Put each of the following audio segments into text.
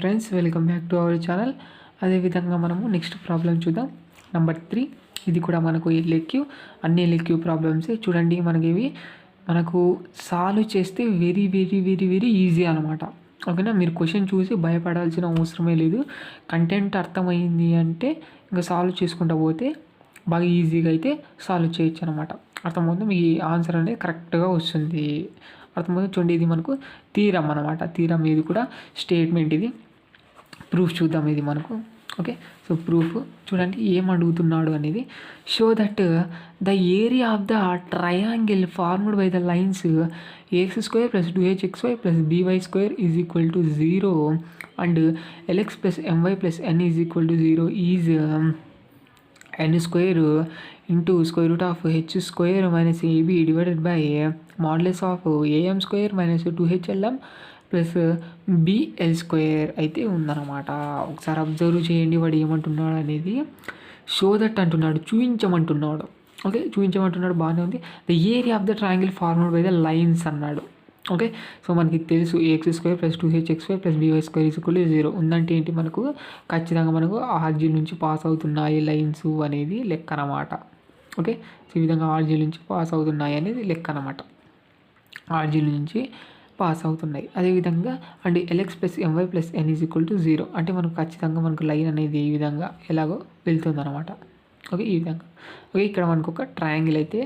Friends, welcome back to our channel. అదేవిధంగా మనము next problem చూద్దాం. నెంబర్ 3. ఇది కూడా మనకు ఎల్ఏక్యూ, అన్ని ఎల్ఏక్యూ ప్రాబ్లమ్సే. చూడండి, మనకు సాల్వ్ చేస్తే very very very very easy అనమాట. ఓకేనా, మీరు క్వశ్చన్ చూసి భయపడాల్సిన అవసరమే లేదు. కంటెంట్ అర్థమైంది అంటే ఇంకా సాల్వ్ చేసుకుంటూ పోతే బాగా ఈజీగా అయితే సాల్వ్ చేయొచ్చు అనమాట. అర్థమవుతుంది, మీ ఆన్సర్ అనేది కరెక్ట్గా వస్తుంది. అర్థమవుతుంది. చూడండి, ఇది మనకు థీరమ్ అనమాట. థీరమ్ ఇది కూడా స్టేట్మెంట్. ఇది ప్రూఫ్ చూద్దాం. ఇది మనకు ఓకే. సో ప్రూఫ్ చూడండి ఏం అడుగుతున్నాడు అనేది. Show that the area of the triangle formed by the lines ax² + 2hxy + by² is equal to 0 and lx + my + n is equal to 0 is n² into square root of h² minus ab divided by modulus of am² minus 2hlm plus bl² అయితే ఉందన్నమాట. ఒకసారి observe చేయండి, వాడు ఏమంటున్నాడు అనేది. Show that అంటున్నాడు, చూపించమంటున్నాడు. Okay, చూపించమంటున్నాడు, బాగానే ఉంది. The area of the triangle formed by the lines అన్నాడు. ఓకే, సో మనకి తెలుసు ax² + 2hxy + by² is equal to 0 ఉందంటే ఏంటి, మనకు ఖచ్చితంగా మనకు ఆర్జిన్ నుంచి పాస్ అవుతున్నాయి లైన్స్ అనేది లెక్క అనమాట. ఓకే, సో ఈ విధంగా ఆర్జిన్ నుంచి పాస్ అవుతున్నాయి అనేది లెక్క అనమాట. ఆర్జిన్ నుంచి పాస్ అవుతున్నాయి. అదేవిధంగా and lx + my + n is equal to 0 అంటే మనకు ఖచ్చితంగా మనకు లైన్ అనేది ఈ విధంగా ఎలాగో వెళ్తుంది అనమాట. ఓకే, ఈ విధంగా. ఓకే, ఇక్కడ మనకు ఒక ట్రయాంగిల్ అయితే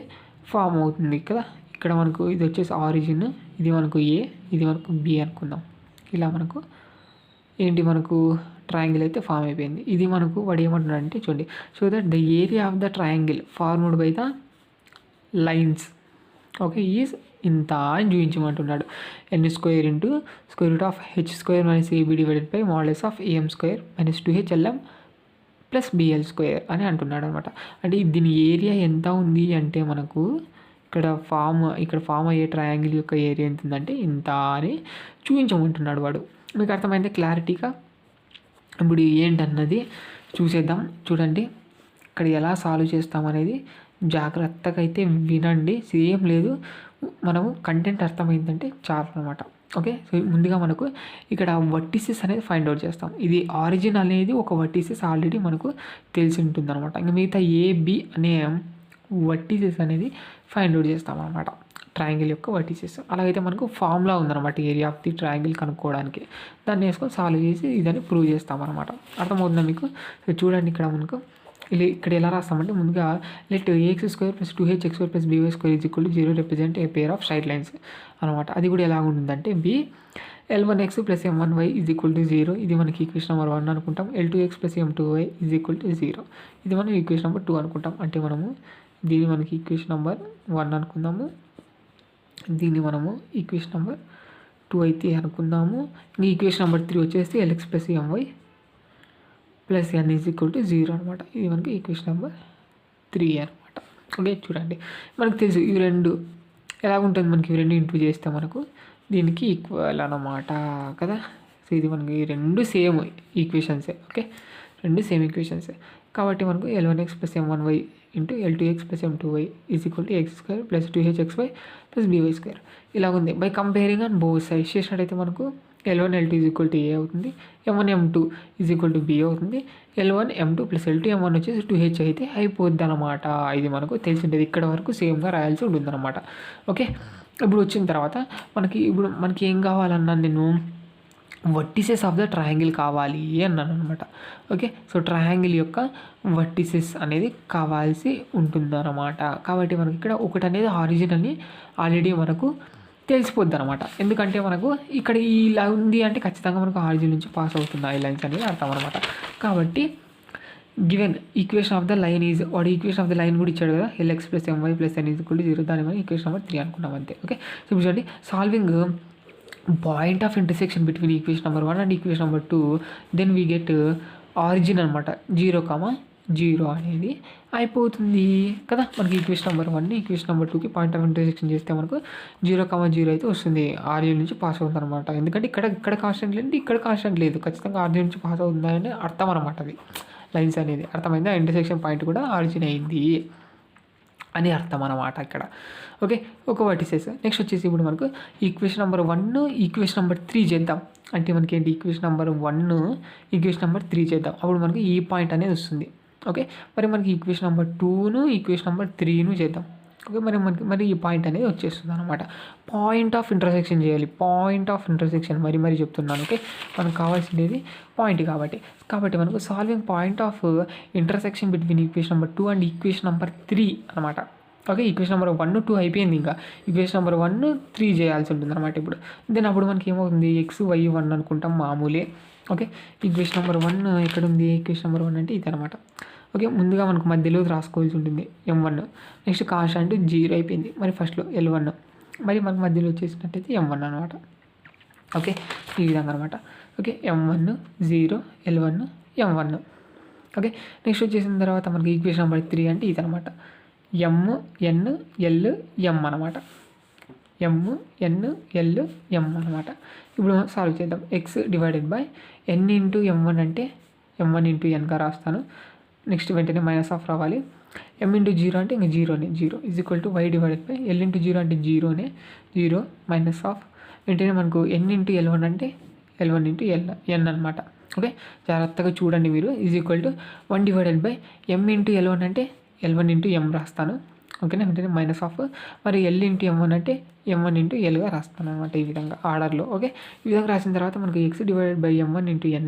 ఫామ్ అవుతుంది కదా. ఇక్కడ మనకు ఇది వచ్చేసి ఆరిజిన్, ఇది మనకు ఏ, ఇది మనకు బి అనుకుందాం. ఇలా మనకు ఏంటి, మనకు ట్రయాంగిల్ అయితే ఫామ్ అయిపోయింది. ఇది మనకు వాడు ఏమంటున్నాడు అంటే చూడండి, so that the area of the triangle formed by the lines okay is ఇంత అని చూపించమంటున్నాడు. n² into square root of h² minus ab divided by modulus of am² minus 2hlm plus bl² అని అంటున్నాడు అనమాట. అంటే దీని ఏరియా ఎంత ఉంది అంటే మనకు ఇక్కడ ఫామ్ అయ్యే ట్రయాంగిల్ యొక్క ఏరియా ఎంత ఉందంటే ఇంత అని చూపించమంటున్నాడు వాడు. మీకు అర్థమైంది క్లారిటీగా. ఇప్పుడు ఏంటన్నది చూసేద్దాం. చూడండి, ఇక్కడ ఎలా సాల్వ్ చేస్తామనేది జాగ్రత్తగా అయితే వినండి. సేమ్ లేదు, మనము కంటెంట్ అర్థమైందంటే చాలు అనమాట. ఓకే, సో ముందుగా మనకు ఇక్కడ వర్టిసెస్ అనేది ఫైండ్ అవుట్ చేస్తాం. ఇది ఆరిజిన్ అనేది ఒక వర్టిసెస్ ఆల్రెడీ మనకు తెలిసి ఉంటుంది అనమాట. ఇంకా మిగతా ఏబి అనే వర్టిసెస్ అనేది ఫైండ్ అవుట్ చేస్తాం అనమాట, ట్రయాంగిల్ యొక్క వర్టిసెస్. అలాగైతే మనకు ఫార్ములా ఉందన్నమాట ఏరియా ఆఫ్ ది ట్రయాంగిల్ కనుక్కోవడానికి. దాన్ని వేసుకొని సాల్వ్ చేసి ఇదని ప్రూవ్ చేస్తామన్నమాట. అర్థమవుతుందా మీకు? సో చూడండి, ఇక్కడ ఎలా రాస్తామంటే ముందుగా let ax² + 2hxy + by² is equal to 0 represent A pair of straight lines అనమాట. అది కూడా ఎలా ఉంటుందంటే b l1x + m1y is equal to 0. ఇది మనకి ఈక్వేషన్ నెంబర్ 1 అనుకుంటాం. l2x + m2y is equal to 0. ఇది మనం ఈక్వేషన్ నెంబర్ 2 అనుకుంటాం. అంటే మనము దీన్ని మనకి ఈక్వేషన్ నెంబర్ 1 అనుకుందాము, దీన్ని మనము ఈక్వేషన్ నెంబర్ 2 అయితే అనుకుందాము. ఇంకా ఈక్వేషన్ నెంబర్ 3 వచ్చేసి lx + my plus n is equal to 0 అనమాట. ఇది మనకి ఈక్వేషన్ నెంబర్ 3 అనమాట. ఓకే, చూడండి, మనకు తెలుసు ఇవి రెండు ఎలాగుంటుంది. మనకి ఇవి రెండు ఇంటూ చేస్తే మనకు దీనికి ఈక్వల్ అనమాట కదా. సో ఇది మనకి ఈ రెండు సేమ్ ఈక్వేషన్సే. ఓకే, రెండు సేమ్ ఈక్వేషన్సే కాబట్టి మనకు l1x + m1y into l2x + m2y is equal to x² + 2hxy + by² ఇలాగుంది. By comparing on both sides చేసినట్టయితే మనకు l1 l2 is equal to a అవుతుంది, m1 m2 is equal to b అవుతుంది. l1 m2 + l2 m1 వచ్చేసి 2h అయితే అయిపోద్ది అనమాట. ఇది మనకు తెలిసి ఉంటుంది. ఇక్కడ వరకు సేమ్గా రాయాల్సి ఉంటుంది అనమాట. ఓకే, ఇప్పుడు వచ్చిన తర్వాత మనకి ఏం కావాలన్నా నేను వర్టిసెస్ ఆఫ్ ద ట్రయాంగిల్ కావాలి అన్నాను అనమాట. ఓకే, సో ట్రయాంగిల్ యొక్క వర్టిసెస్ అనేది కావాల్సి ఉంటుందన్నమాట. కాబట్టి మనకి ఇక్కడ ఒకటి అనేది ఆరిజిన్ అని ఆల్రెడీ మనకు తెలిసిపోద్ది అనమాట. ఎందుకంటే మనకు ఇక్కడ ఇలా ఉంది అంటే ఖచ్చితంగా మనకు ఆరిజిన్ నుంచి పాస్ అవుతున్నాయి లైన్స్ అనేది అర్థం అనమాట. కాబట్టి given equation of the line is, వాడు ఈక్వేషన్ ఆఫ్ ద లైన్ కూడా ఇచ్చాడు కదా, lx + my + n is equal to 0. దాని మనం ఈక్వేషన్ నెంబర్ 3 అనుకున్నాం అంతే. ఓకే, సో చూడండి, solving point of intersection between equation number 1 and equation number 2 then we get origin అనమాట. 0,0 అనేది అయిపోతుంది కదా. మనకి ఈక్వేషన్ నెంబర్ 1 ఈక్వేషన్ నెంబర్ 2కి పాయింట్ ఆఫ్ ఇంటర్సెక్షన్ చేస్తే మనకు 0,0 అయితే వస్తుంది. ఆరిజిన్ నుంచి పాస్ అవుతుంది అనమాట. ఎందుకంటే ఇక్కడ కాన్స్టెంట్ లేదు, ఇక్కడ కాన్స్టెంట్ లేదు, ఖచ్చితంగా ఆరిజిన్ నుంచి పాస్ అవుతుందని అర్థం అనమాట. అది లైన్స్ అనేది అర్థమైందా. ఇంటర్సెక్షన్ పాయింట్ కూడా ఆరిజిన్ అయింది. అని అర్థం అన్నమాట ఇక్కడ. ఓకే, ఒక వర్టిసెస్. నెక్స్ట్ వచ్చేసి ఇప్పుడు మనకు ఈక్వేషన్ నెంబర్ 1 ఈక్వేషన్ నెంబర్ 3 చేద్దాం. అంటే మనకి ఏంటి ఈక్వేషన్ నెంబర్ 1 ఈక్వేషన్ నెంబర్ 3 చేద్దాం. అప్పుడు మనకి ఈ పాయింట్ అనేది వస్తుంది. ఓకే, మరి మనకి ఈక్వేషన్ నెంబర్ 2ను ఈక్వేషన్ నెంబర్ 3ను చేద్దాం. ఓకే, మరి ఈ పాయింట్ అనేది వచ్చేస్తుంది అనమాట. పాయింట్ ఆఫ్ ఇంటర్సెక్షన్ చేయాలి. పాయింట్ ఆఫ్ ఇంటర్సెక్షన్ మరి చెప్తున్నాను. ఓకే, మనకు కావాల్సింది పాయింట్ కాబట్టి మనకు solving point of intersection between equation number 2 and equation number 3 అనమాట. ఓకే, ఈక్వేషన్ నెంబర్ 1, 2 అయిపోయింది. ఇంకా ఈక్వేషన్ నెంబర్ 1, 3 చేయాల్సి ఉంటుంది అనమాట ఇప్పుడు. దెన్ అప్పుడు మనకి ఏమవుతుంది, x, y 1 అనుకుంటాం మామూలే. ఓకే, ఈక్వేషన్ నెంబర్ 1 ఎక్కడ ఉంది, ఈక్వేషన్ నెంబర్ 1 అంటే ఇది అనమాట. ఓకే, ముందుగా మనకు మధ్యలో రాసుకోవాల్సి ఉంటుంది m1. నెక్స్ట్ కాన్స్టాంట్ 0 అయిపోయింది. మరి ఫస్ట్లో L1, మరి మనకు మధ్యలో వచ్చేసినట్టయితే m1 అనమాట. ఓకే, ఈ విధంగా అనమాట. Okay, m1 0 L1 m1. Okay, next వచ్చేసిన తర్వాత మనకి ఈక్వేషన్ నెంబర్ 3 అంటే ఇది అనమాట. m n l m అనమాట. m n l m అనమాట. ఇప్పుడు సాల్వ్ చేద్దాం. x divided by n into m1 అంటే m1 ఇంటూ nగా రాస్తాను. నెక్స్ట్ వెంటనే మైనస్ ఆఫ్ రావాలి. m ఇంటూ 0 అంటే ఇంకా 0 is equal to y divided by l into 0 అంటే 0 మైనస్ ఆఫ్ వెంటనే మనకు n ఇంటూ l1 అంటే l1 ఇంటూ n అనమాట. ఓకే, జాగ్రత్తగా చూడండి మీరు. Is equal to 1 divided by m into l1 అంటే l1 ఇంటూ m రాస్తాను. ఓకేనా, వెంటనే మైనస్ ఆఫ్ మరి l ఇంటూ m1 అంటే m1 ఇంటూ lగా రాస్తాను అనమాట. ఈ విధంగా ఆర్డర్లో. ఓకే, ఈ విధంగా రాసిన తర్వాత మనకు x divided by m1 into n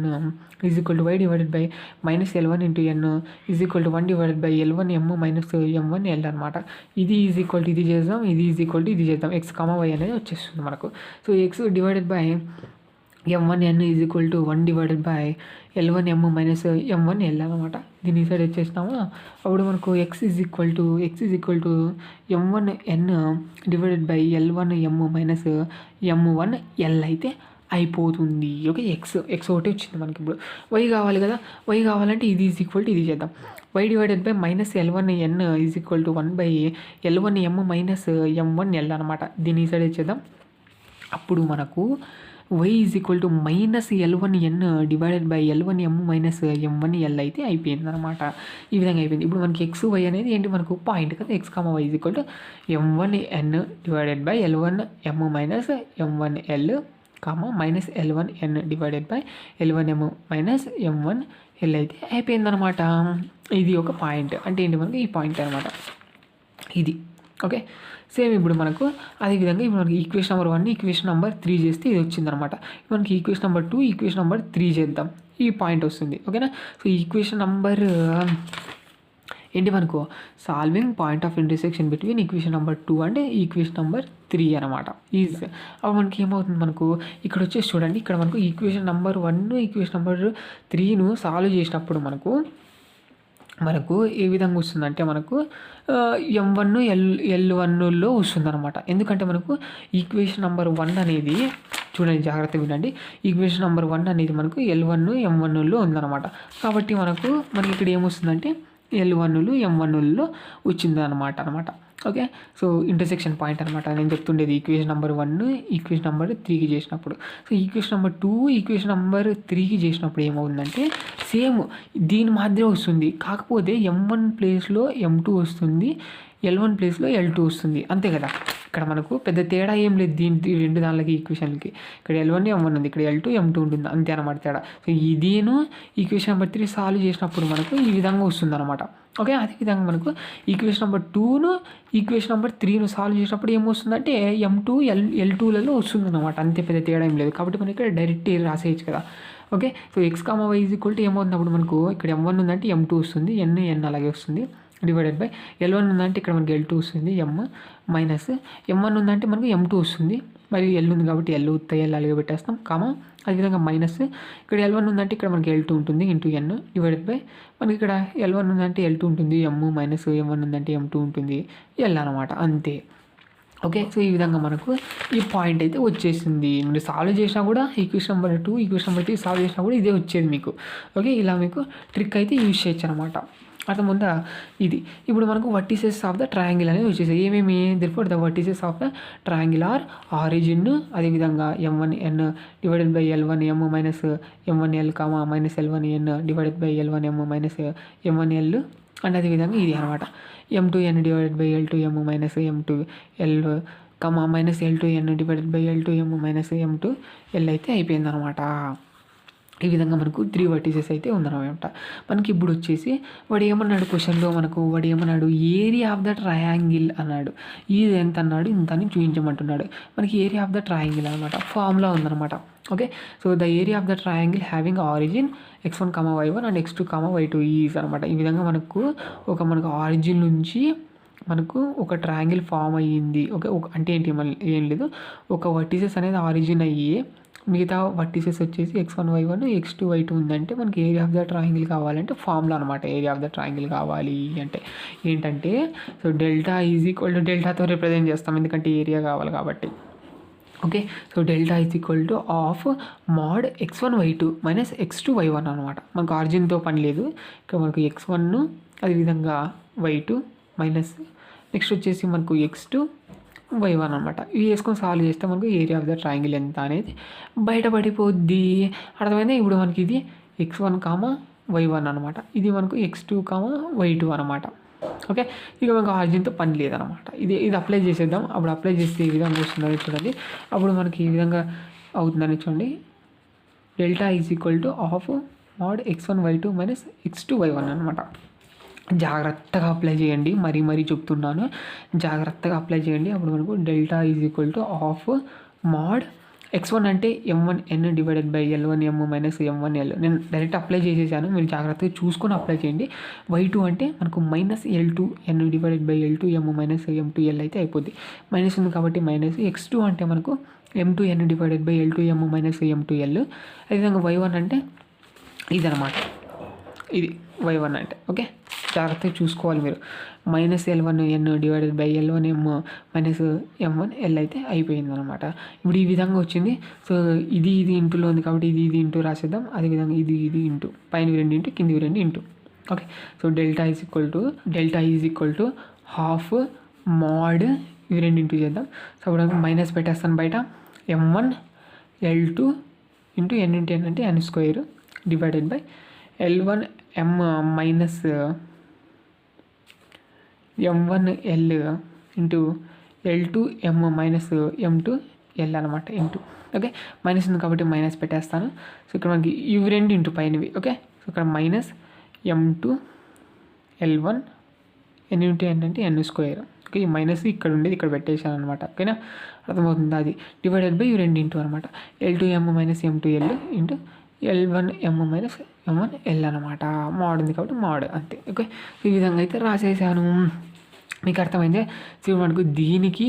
is equal to y divided by minus l1 into n is equal to 1 divided by l1 m minus m1 l అనమాట. ఇది ఈజ్ ఈక్వల్ టు ఇది చేద్దాం, ఇది ఈజ్ ఈక్వల్ టు ఇది చేద్దాం. x, y అనేది వచ్చేస్తుంది మనకు. So x divided by m1 n is equal to 1 divided by l1 m minus m1 l అనమాట. దీని సైడ్ వచ్చేసినామా, అప్పుడు మనకు x is equal to m1 n divided by l1 m minus m1 l అయితే అయిపోతుంది. Okay, X ఒకటి వచ్చింది మనకి. ఇప్పుడు y కావాలి కదా, y కావాలంటే ఇది ఈజ్ ఈక్వల్ టు ఇది చేద్దాం. y divided by minus l1 n is equal to 1 by l1 m minus m1 l అనమాట. దీని సైడ్ వచ్చేద్దాం. అప్పుడు మనకు y is equal to minus l1 n divided by l1 m minus m1 l అయితే అయిపోయింది అనమాట. ఈ విధంగా అయిపోయింది. ఇప్పుడు మనకి x, y అనేది ఏంటి, మనకు పాయింట్ కదా. x, y is equal to m1 n divided by l1 m minus m1 l minus l1 n divided by l1 m minus m1 l అయితే అయిపోయిందనమాట. ఇది ఒక పాయింట్. అంటే ఏంటి, మనకి ఈ పాయింట్ అనమాట ఇది. ఓకే, సేమ్ ఇప్పుడు మనకు అదేవిధంగా ఇప్పుడు మనకి ఈక్వేషన్ నెంబర్ 1 ఈక్వేషన్ నెంబర్ 3 చేస్తే ఇది వచ్చిందనమాట. మనకి ఈక్వేషన్ నెంబర్ 2 ఈక్వేషన్ నెంబర్ 3 చేద్దాం. ఈ పాయింట్ వస్తుంది. ఓకేనా, సో ఈక్వేషన్ నెంబర్ ఏంటి మనకు solving point of intersection between equation number 2 అంటే ఈక్వేషన్ నెంబర్ 3 అనమాట. ఈజ్ అప్పుడు మనకి ఏమవుతుంది, మనకు ఇక్కడ వచ్చేసి చూడండి, ఇక్కడ మనకు ఈక్వేషన్ నెంబర్ 1 ఈక్వేషన్ నెంబర్ 3ను సాల్వ్ చేసినప్పుడు మనకు ఏ విధంగా వస్తుందంటే మనకు m1 L1లో వస్తుంది అనమాట. ఎందుకంటే మనకు ఈక్వేషన్ నెంబర్ 1 అనేది చూడండి, జాగ్రత్తగా వినండి. ఈక్వేషన్ నెంబర్ 1 అనేది మనకు L1 M1లో ఉందన్నమాట. కాబట్టి మనకి ఇక్కడ ఏమొస్తుందంటే L1లు M1లో వచ్చింది అనమాట. ఓకే, సో ఇంటర్సెక్షన్ పాయింట్ అనమాట నేను చెప్తుండేది. ఈక్వేషన్ నెంబర్ 1 ఈక్వేషన్ నెంబర్ 3కి చేసినప్పుడు. So equation number 2 equation number 3కి చేసినప్పుడు ఏమవుతుందంటే సేమ్ దీని మాదిరే వస్తుంది. కాకపోతే M1 ప్లేస్లో M2 వస్తుంది, L1 ప్లేస్లో L2 వస్తుంది. అంతే కదా, ఇక్కడ మనకు పెద్ద తేడా ఏం లేదు దీని రెండు దానిలకి ఈక్వేషన్లకి. ఇక్కడ L1 M1 ఉంది, ఇక్కడ L2 M2 ఉంటుంది. అంతే అనమాట తేడా. సో ఇదేను ఈక్వేషన్ నెంబర్ 3 సాల్వ్ చేసినప్పుడు మనకు ఈ విధంగా వస్తుంది అనమాట. ఓకే, అదేవిధంగా మనకు ఈక్వేషన్ నెంబర్ 2ను ఈక్వేషన్ నెంబర్ 3ను సాల్వ్ చేసినప్పుడు ఏమొస్తుందంటే M2 L2లలో వస్తుంది అనమాట. అంతే, పెద్ద తేడా ఏం లేదు. కాబట్టి మనం ఇక్కడ డైరెక్ట్ రాసేయచ్చు కదా. Okay, so x, y is equal to ఏమవుతుంది, అప్పుడు మనకు ఇక్కడ M1 ఉందంటే M2 వస్తుంది, n అలాగే వస్తుంది డివైడెడ్ బై L1 ఉందంటే ఇక్కడ మనకి L2 వస్తుంది, m మైనస్ M1 ఉందంటే మనకు M2 వస్తుంది. మరి L ఉంది కాబట్టి L L అలాగే పెట్టేస్తాం, అదేవిధంగా మైనస్ ఇక్కడ L1 ఉందంటే ఇక్కడ మనకి L2 ఉంటుంది ఇంటూ n డివైడెడ్ బై మనకి ఇక్కడ L1 ఉందంటే L2 ఉంటుంది, m మైనస్ M1 ఉందంటే M2 ఉంటుంది, L అనమాట. అంతే. ఓకే, సో ఈ విధంగా మనకు ఈ పాయింట్ అయితే వచ్చేసింది. మీరు సాల్వ్ చేసినా కూడా equation number 2 equation number 3 solve చేసినా కూడా ఇదే వచ్చేది మీకు. ఓకే, ఇలా మీకు ట్రిక్ అయితే యూజ్ చేయొచ్చు అనమాట. అర్థముందా? ఇది ఇప్పుడు మనకు వర్టిసెస్ ఆఫ్ ద ట్రయాంగిల్ అనేది వచ్చేసాయి. ఏమేమి therefore the vertices of the triangle are origin, అదేవిధంగా M1n divided by L1 m minus M1 L minus L1 n divided by L1 m minus M1 L and అదేవిధంగా ఇది అనమాట M2n divided by L2m minus M2L minus L2n divided by L2m minus M2L అయితే అయిపోయిందనమాట. ఈ విధంగా మనకు 3 vertices అయితే ఉందన్నమాట. మనకి ఇప్పుడు వచ్చేసి వాడు ఏమన్నాడు క్వశ్చన్లో వాడు ఏమన్నాడు ఏరియా ఆఫ్ ద ట్రయాంగిల్ అన్నాడు. ఇది ఎంత అన్నాడు, ఇంత అని చూపించమంటున్నాడు. మనకి ఏరియా ఆఫ్ ద ట్రయాంగిల్ అనమాట ఫార్ములా ఉందన్నమాట. Okay, so the area of the triangle having origin x1, y1 and x2, y2 is అనమాట. ఈ విధంగా మనకు ఆరిజిన్ నుంచి మనకు ఒక ట్రయాంగిల్ ఫామ్ అయ్యింది. ఓకే, అంటే ఏంటి మళ్ళీ ఏం లేదు, ఒక వర్టిసెస్ అనేది ఆరిజిన్ అయ్యి మిగతా వర్టిసెస్ వచ్చేసి x1, y1, x2, y2 ఉందంటే మనకి ఏరియా ఆఫ్ ద ట్రయాంగిల్ కావాలంటే ఫార్ములా అనమాట. ఏరియా ఆఫ్ ద ట్రయాంగిల్ కావాలి అంటే ఏంటంటే, so delta is equal to డెల్టాతో రిప్రజెంట్ చేస్తాం ఎందుకంటే ఏరియా కావాలి కాబట్టి. Okay, so delta is equal to of mod x1, y2 minus x2, y1 అనమాట. మనకు ఆరిజిన్తో పని లేదు, ఇక్కడ మనకు x1 అదేవిధంగా y2 మైనస్ నెక్స్ట్ వచ్చేసి మనకు x2, y1 అనమాట. ఇవి వేసుకొని సాల్వ్ చేస్తే మనకు ఏరియా ఆఫ్ ద ట్రయాంగిల్ ఎంత అనేది బయటపడిపోద్ది. అర్థమైందా? ఇప్పుడు మనకి ఇది x1, y1 అనమాట, ఇది మనకు x2, y2 అనమాట. ఓకే, ఇక మనకు ఆరిజిన్తో పని లేదనమాట. ఇది అప్లై చేసేద్దాం. అప్పుడు అప్లై చేస్తే ఈ విధంగా వస్తుందని చూడండి. అప్పుడు మనకి ఈ విధంగా అవుతుందని చూడండి. Delta is equal to of mod x1, y2 minus x2, y1 అనమాట. జాగ్రత్తగా అప్లై చేయండి, మరీ చెప్తున్నాను, జాగ్రత్తగా అప్లై చేయండి. అప్పుడు మనకు delta is equal to of mod x1 అంటే M1n divided by L1m minus M1L. నేను డైరెక్ట్ అప్లై చేసేసాను, మీరు జాగ్రత్తగా చూసుకొని అప్లై చేయండి. y2 అంటే మనకు minus L2n divided by L2m minus M2L అయితే అయిపోద్ది. మైనస్ ఉంది కాబట్టి మైనస్. x2 అంటే మనకు M2n divided by L2m minus M2L. అదేవిధంగా y1 అంటే ఇదనమాట, ఇది y1 అంటే. ఓకే, జాగ్రత్తగా చూసుకోవాలి మీరు. Minus L1n divided by L1m minus M1L అయితే అయిపోయింది అనమాట. ఇప్పుడు ఈ విధంగా వచ్చింది. సో ఇది ఇంటూలో ఉంది కాబట్టి ఇది ఇంటూ రాసేద్దాం. అదేవిధంగా ఇది ఇంటూ, పైన 2 ఇంటూ కింది 2 into. Okay, so delta is equal to half mode ఇవి 2 ఇంటూ చేద్దాం. సో అప్పుడు మైనస్ పెట్టేస్తాను బయట. M1 L2 into n into n అంటే n square divided by L1m minus M1L into L2m minus M2L అనమాట into. Okay, minus ఉంది కాబట్టి minus పెట్టేస్తాను. సో ఇక్కడ మనకి ఇవి 2 ఇంటూ పైనవి. ఓకే, సో ఇక్కడ minus M2L1 n into n అంటే n స్క్వేర్. ఓకే, ఈ మైనస్ ఇక్కడ ఉండేది ఇక్కడ పెట్టేశాను అనమాట. ఓకేనా, అర్థమవుతుంది. అది డివైడెడ్ బై ఇవి 2 ఇంటూ అనమాట. L2m minus M2L into L1m minus M1L అనమాట. మోడ్ ఉంది కాబట్టి మోడ్ అంతే. ఓకే, ఈ విధంగా అయితే రాసేసాను. మీకు అర్థమైందే. సో మనకు దీనికి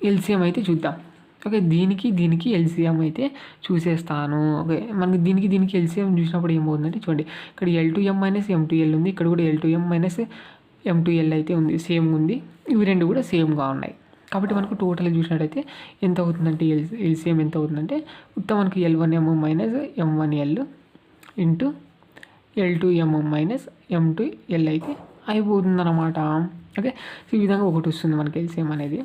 ఎల్సిఎం అయితే చూద్దాం. ఓకే, దీనికి ఎల్సిఎం అయితే చూసేస్తాను. ఓకే, మనకి దీనికి ఎల్సిఎం చూసినప్పుడు ఏమవుతుందంటే చూడండి, ఇక్కడ L2m మైనస్ M2L ఉంది, ఇక్కడ కూడా L2m మైనస్ M2L అయితే ఉంది, సేమ్ ఉంది. ఇవి 2 కూడా సేమ్గా ఉన్నాయి కాబట్టి మనకు టోటల్ చూసినట్టయితే ఎంత అవుతుందంటే ఎల్సిఎం ఎంత అవుతుందంటే మొత్తం మనకి L1m minus M1L into L2m minus M2L అయితే అయిపోతుందన్నమాట. ఓకే, సో ఈ విధంగా ఒకటి వస్తుంది మనకి ఎల్సిఎం అనేది.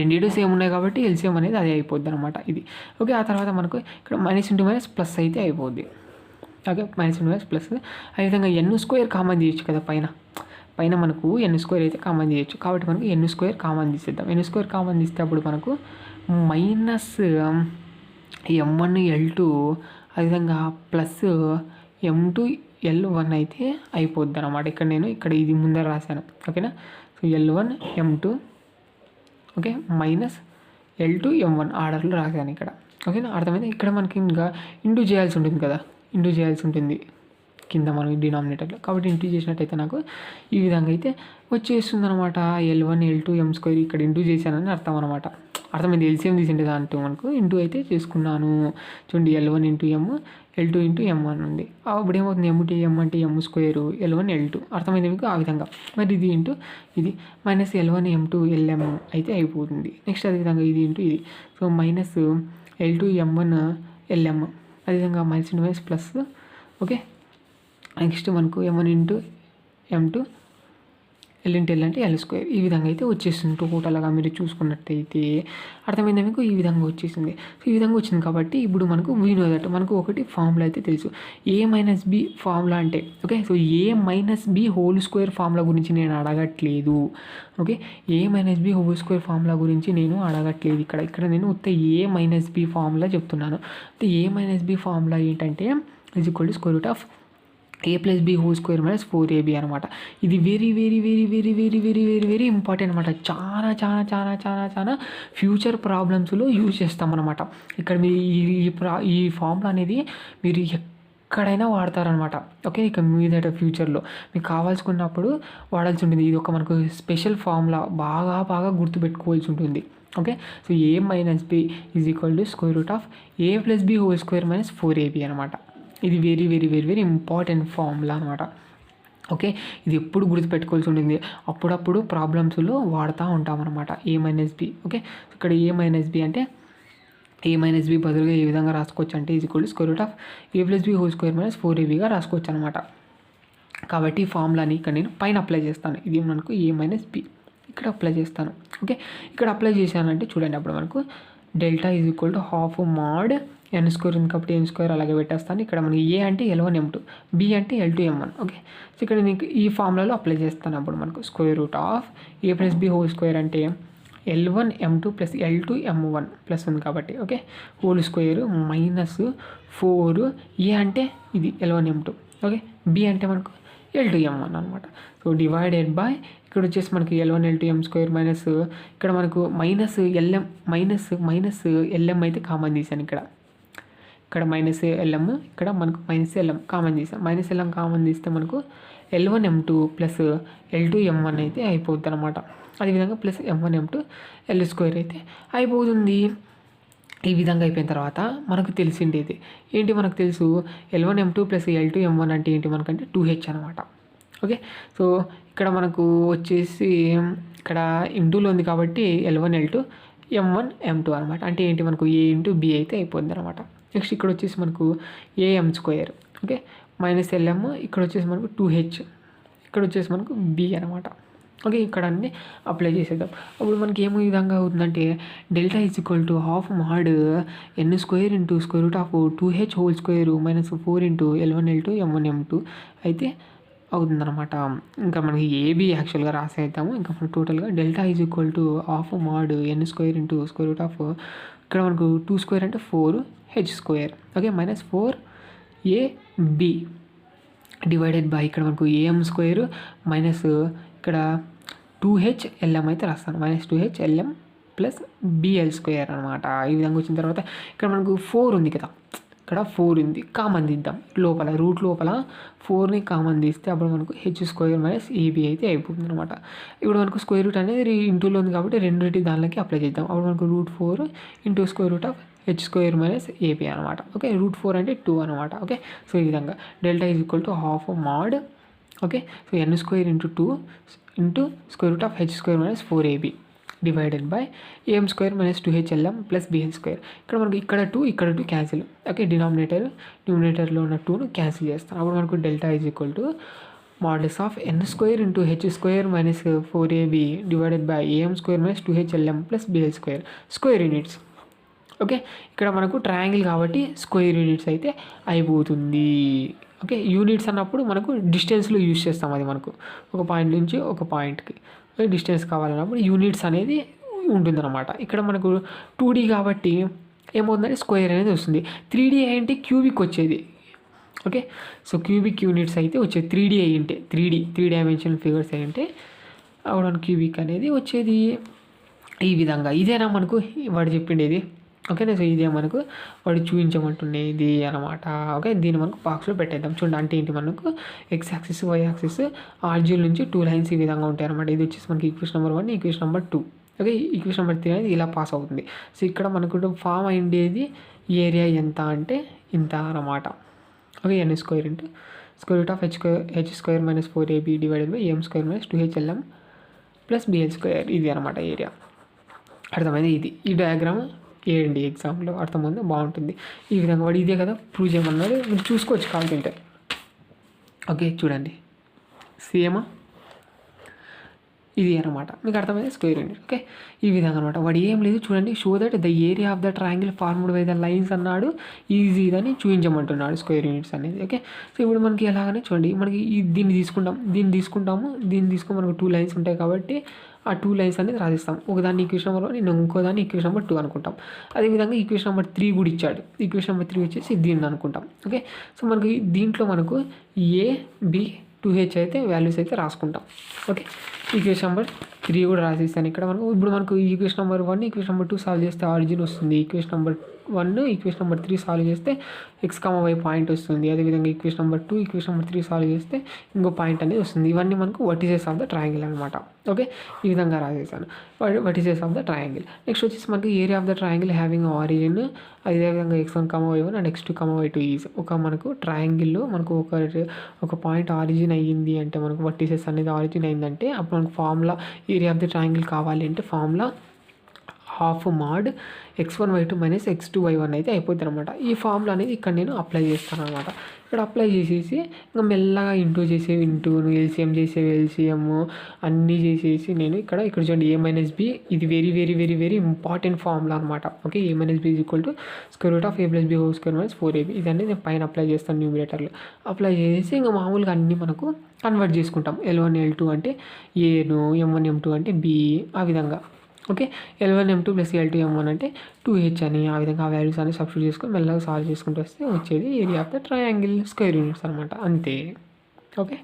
2 సేమ్ ఉన్నాయి కాబట్టి ఎల్సిఎం అనేది అదే అయిపోద్ది అనమాట ఇది. ఓకే, ఆ తర్వాత మనకు ఇక్కడ మైనస్ ఇంటూ మైనస్ ప్లస్ అయితే అయిపోద్ది. Okay, minus into minus plus. అదేవిధంగా n స్క్వేర్ కామన్ తీయచ్చు కదా, పైన మనకు n స్క్వేర్ అయితే కామన్ తీయచ్చు కాబట్టి మనకు n స్క్వేర్ కామన్ తీసేద్దాం. n స్క్వేర్ కామన్ తీస్తే అప్పుడు మనకు మైనస్ M1L2 అదేవిధంగా ప్లస్ M2L1 అయితే అయిపోద్ది అనమాట. ఇక్కడ ఇది ముందర రాశాను. ఓకేనా, so L1 M2 okay minus L2M1 ఆర్డర్లో రాశాను ఇక్కడ. ఓకేనా, అర్థమైంది. ఇక్కడ మనకి ఇంకా ఇంటూ చేయాల్సి ఉంటుంది కదా, ఇంటూ చేయాల్సి ఉంటుంది కింద మనం డినామినేటర్లో, కాబట్టి ఇంటూ చేసినట్టయితే నాకు ఈ విధంగా అయితే వచ్చేస్తుంది అనమాట. L1 L2 M స్క్వేర్ ఇక్కడ ఇంటూ చేశానని అర్థం అనమాట. అర్థమైంది. ఎల్సిఎం తీసింటే దాంట్లో మనకు ఇంటూ అయితే చేసుకున్నాను. చూడండి, L1 into M, L2 into M1 ఉంది. అప్పుడు ఏమవుతుంది, M అంటే M స్క్వేరు, L1 L2. అర్థమైంది మీకు. ఆ విధంగా మరి ఇది ఇంటూ ఇది మైనస్ L1 M2 LM అయితే అయిపోతుంది. నెక్స్ట్ అదేవిధంగా ఇది ఇంటూ ఇది, so minus L2 M1 LM, అదేవిధంగా minus into minus plus. Okay, next మనకు M1 into M2 L into L అంటే ఎల్ స్క్వేర్. ఈ విధంగా అయితే వచ్చేసింది టోటల్గా మీరు చూసుకున్నట్టయితే. అర్థమైందా మీకు? ఈ విధంగా వచ్చేసింది. సో ఈ విధంగా వచ్చింది కాబట్టి ఇప్పుడు మనకు వినోదట మనకు ఒకటి ఫార్ములా అయితే తెలుసు. ఏ మైనస్ బి ఫార్ములా అంటే okay. So A minus B whole square formula గురించి నేను అడగట్లేదు. Okay, A minus B whole square formula గురించి నేను అడగట్లేదు. ఇక్కడ నేను ఉత్త ఏ మైనస్ బి ఫార్ములా చెప్తున్నాను. అయితే ఏ మైనస్ బి ఫార్ములా ఏంటంటే is equal to square root of A plus B whole square minus 4ab అనమాట. ఇది very very very very very very very very important అనమాట. చాలా చాలా చాలా చాలా చాలా ఫ్యూచర్ ప్రాబ్లమ్స్లో యూజ్ చేస్తామన్నమాట. ఇక్కడ మీరు ఈ ఫార్ములా అనేది మీరు ఎక్కడైనా వాడతారనమాట. ఓకే, ఇక మీదట ఫ్యూచర్లో మీకు కావాల్సుకున్నప్పుడు వాడాల్సి ఉంటుంది. ఇది ఒక మనకు స్పెషల్ ఫార్ములా, బాగా బాగా గుర్తుపెట్టుకోవాల్సి ఉంటుంది. Okay, so A minus B is equal to square root of A plus B whole square minus 4ab అనమాట. ఇది very very very very important formula అనమాట. ఓకే, ఇది ఎప్పుడు గుర్తుపెట్టుకోవాల్సి ఉంటుంది. అప్పుడప్పుడు ప్రాబ్లమ్స్లో వాడుతూ ఉంటామన్నమాట ఏ మైనస్ బి. ఓకే, ఇక్కడ ఏ మైనస్ బి అంటే ఏ మైనస్ బి బదులుగా ఏ విధంగా రాసుకోవచ్చు అంటే is equal to square root of A plus B whole square minus 4abగా రాసుకోవచ్చు అనమాట. కాబట్టి ఈ ఫార్ములాని ఇక్కడ నేను పైన అప్లై చేస్తాను. ఇది మనకు ఏ మైనస్ బి ఇక్కడ అప్లై చేస్తాను. ఓకే, ఇక్కడ అప్లై చేశానంటే చూడండి, అప్పుడు మనకు delta is equal to half mod N square ఉంది కాబట్టి ఎన్ స్క్వేర్ అలాగే పెట్టేస్తాను. ఇక్కడ మనకి ఏ అంటే L1 M2, బి అంటే L2 M1. ఓకే, సో ఇక్కడ నీకు ఈ ఫార్ములాలో అప్లై చేస్తాను. అప్పుడు మనకు square root of A plus B whole square అంటే L1 M2 plus L2 M1 plus ఉంది కాబట్టి okay whole square minus 4 A అంటే ఇది L1 M2. ఓకే, బి అంటే మనకు L2 M1 అనమాట. సో డివైడెడ్ బై ఇక్కడ వచ్చేసి మనకి L1 L2 M square minus ఇక్కడ మనకు మైనస్ LM మైనస్ LM అయితే కామన్ తీసాను. ఇక్కడ మైనస్ LM, ఇక్కడ మనకు మైనస్ LM కామన్ తీసాం. మైనస్ LM కామన్ తీస్తే మనకు L1 M2 plus L2 M1 అయితే అయిపోతుంది అనమాట. అదేవిధంగా plus M1 M2 L square అయితే అయిపోతుంది. ఈ విధంగా అయిపోయిన తర్వాత మనకు తెలిసిండేది ఏంటి, మనకు తెలుసు L1 M2 plus L2 M1 అంటే ఏంటి మనకంటే 2H అనమాట. ఓకే, సో ఇక్కడ మనకు వచ్చేసి ఇక్కడ ఇంటూలో ఉంది కాబట్టి L1 L2 M1 M2 అనమాట. అంటే ఏంటి మనకు A ఇంటూ B అయితే అయిపోతుంది అనమాట. నెక్స్ట్ ఇక్కడ వచ్చేసి మనకు AM square okay minus LM, ఇక్కడ వచ్చేసి మనకు 2H, ఇక్కడ వచ్చేసి మనకు B అనమాట. ఓకే, ఇక్కడ అన్నీ అప్లై చేసేద్దాం. అప్పుడు మనకి ఏమో విధంగా అవుతుందంటే delta is equal to half mod N square into square root of 2H whole square minus 4 into L1 L2 M1 M2 అయితే అవుతుందన్నమాట. ఇంకా మనకి ఏబీ యాక్చువల్గా రాసేద్దాము. ఇంకా మనకు టోటల్గా delta is equal to half mod N square into square root of ఇక్కడ మనకు 2 స్క్వేర్ అంటే 4H square okay minus 4AB divided by ఇక్కడ మనకు AM స్క్వేర్ మైనస్ ఇక్కడ 2H LM అయితే రాస్తాను. Minus 2H LM plus BL square అనమాట. ఈ విధంగా వచ్చిన తర్వాత ఇక్కడ మనకు 4 ఉంది కదా, ఇక్కడ 4 ఉంది కామన్ తీద్దాం. లోపల రూట్ లోపల 4ని కామన్ తీస్తే అప్పుడు మనకు H స్క్వేర్ మైనస్ AB అయితే అయిపోతుంది అనమాట. ఇప్పుడు మనకు స్క్వేర్ రూట్ అనేది ఇంటూలో ఉంది కాబట్టి రెండింటి దానిలోకి అప్లై చేద్దాం. అప్పుడు మనకు √4 into square root of H square minus AB అనమాట. ఓకే, √4 అంటే 2 అనమాట. ఓకే, సో ఈ విధంగా delta is equal to half mod okay so N square into 2 into square root of H square minus 4AB divided by AM square minus 2H LM plus BL square. ఇక్కడ మనకు ఇక్కడ 2 cancel. Okay, డినామినేటర్లో ఉన్న 2ను cancel చేస్తాం. అప్పుడు మనకు delta is equal to modulus of N square into H square minus 4AB divided by AM square minus 2H LM plus BL square units. Okay, ఇక్కడ మనకు triangle కాబట్టి స్క్వేర్ యూనిట్స్ అయితే అయిపోతుంది. Okay, units అన్నప్పుడు మనకు డిస్టెన్స్లో యూజ్ చేస్తాం. అది మనకు ఒక పాయింట్ నుంచి ఒక పాయింట్కి డిస్టెన్స్ కావాలన్నప్పుడు యూనిట్స్ అనేది ఉంటుందన్నమాట. ఇక్కడ మనకు 2D కాబట్టి ఏమవుతుందంటే స్క్వేర్ అనేది వస్తుంది. 3D అయ్యింటే క్యూబిక్ వచ్చేది. ఓకే, సో క్యూబిక్ యూనిట్స్ అయితే వచ్చేది 3D అయ్యింటే 3 డైమెన్షనల్ ఫిగర్స్ అయ్యింటే అప్పుడు క్యూబిక్ అనేది వచ్చేది. ఈ విధంగా ఇదేనా మనకు వాడు చెప్పిండేది. ఓకేనా, సో ఇదే మనకు వాడు చూపించమంటుండేది అనమాట. ఓకే, దీన్ని మనకు బాక్స్లో పెట్టేద్దాం. చూడండి అంటే ఏంటి మనకు X యాక్సిస్ Y యాక్సిస్ ఆర్జిన్ నుంచి 2 లైన్స్ ఈ విధంగా ఉంటాయి అనమాట. ఇది వచ్చేసి మనకి equation number 1, equation number 2. Okay, equation number 3 అనేది ఇలా పాస్ అవుతుంది. సో ఇక్కడ మనకు ఫామ్ అయ్యేది ఏరియా ఎంత అంటే ఇంత అనమాట. Okay, N square into square root of H square minus 4AB divided by AM square minus 2H LM plus BL square. ఇది అనమాట ఏరియా. అర్థమైంది. ఇది ఈ డయాగ్రామ్ వేయండి ఎగ్జామ్లో, అర్థమైంది, బాగుంటుంది. ఈ విధంగా వాడు ఇదే కదా ప్రూవ్ చేయమన్నాడు, మీరు చూసుకోవచ్చు కావాలంటే. ఓకే, చూడండి సేమా ఇది అనమాట. మీకు అర్థమైంది స్క్వేర్ యూనిట్. ఓకే, ఈ విధంగా అనమాట. వాడు ఏం లేదు చూడండి, show that the area of the triangle formed by the lines అన్నాడు, ఈజీ అని చూపించమంటున్నాడు స్క్వేర్ యూనిట్స్ అనేది. ఓకే, సో ఇప్పుడు మనకి ఎలాగనే చూడండి, మనకి దీన్ని తీసుకుంటాము, దీన్ని తీసుకొని మనకు 2 లైన్స్ ఉంటాయి కాబట్టి ఆ 2 లైన్స్ అనేది రాసిస్తాం. ఒకదాన్ని ఈక్వేషన్ నెంబర్ 1, ఇంకో దాన్ని ఈక్వేషన్ నెంబర్ 2 అనుకుంటాం. అదేవిధంగా ఈక్వేషన్ నెంబర్ 3 కూడా ఇచ్చాడు. ఈక్వేషన్ నెంబర్ 3 వచ్చేసి దీన్ని అనుకుంటాం. ఓకే, సో మనకి దీంట్లో మనకు A, B, 2H అయితే వాల్యూస్ అయితే రాసుకుంటాం. ఓకే, ఈక్వేషన్ నెంబర్ 3 కూడా రాసిస్తాను ఇక్కడ. ఇప్పుడు మనకు equation number 1, equation number 2 solve చేస్తే ఆరిజిన్ వస్తుంది. Equation number 1, equation number 3 solve చేస్తే x,y పాయింట్ వస్తుంది. అదేవిధంగా equation number 2, equation number 3 solve చేస్తే ఇంకో పాయింట్ అనేది వస్తుంది. ఇవన్నీ మనకు వర్టిసెస్ ఆఫ్ ద ట్రయాంగిల్ అనమాట. ఓకే, ఈ విధంగా రాసేసాను vertices of the triangle. Next వచ్చేసి మనకి area of the triangle having origin, అదేవిధంగా x1, y1 and x2, y2 is మనకు ట్రయాంగిల్లో మనకు ఒక పాయింట్ ఆరిజిన్ అయ్యింది అంటే, మనకు వర్టిసెస్ అనేది ఆరిజిన్ అయిందంటే అప్పుడు మనకు formula area of the triangle కావాలి అంటే formula half mod x1, y2 minus x2, y1 అయితే అయిపోతుంది అనమాట. ఈ ఫార్ములా అనేది ఇక్కడ నేను అప్లై చేస్తాను అనమాట. ఇక్కడ అప్లై చేసేసి ఇంకా మెల్లగా ఇంటూను ఎల్సిఎం చేసేవి ఎల్సిఎం అన్నీ చేసేసి నేను ఇక్కడ చూడండి A-B, ఇది very very very very important formula అనమాట. Okay, A-B equal to square root of A+B whole square minus 4AB. ఇదన్నీ నేను పైన అప్లై చేస్తాను న్యూమిరేటర్లో. అప్లై చేసేసి ఇంకా మామూలుగా అన్నీ మనకు కన్వర్ట్ చేసుకుంటాం. L1, L2 అంటే Aను, M1, M2 అంటే B, ఆ విధంగా. Okay, L1, M2 plus L2, M1 అంటే 2H అని, ఆ విధంగా ఆ వాల్యూస్ అన్ని సబ్స్టిట్యూట్ చేసుకొని మెల్లగా సాల్వ్ చేసుకుంటూ వస్తే వచ్చేది area of the triangle square units అనమాట. అంతే. ఓకే.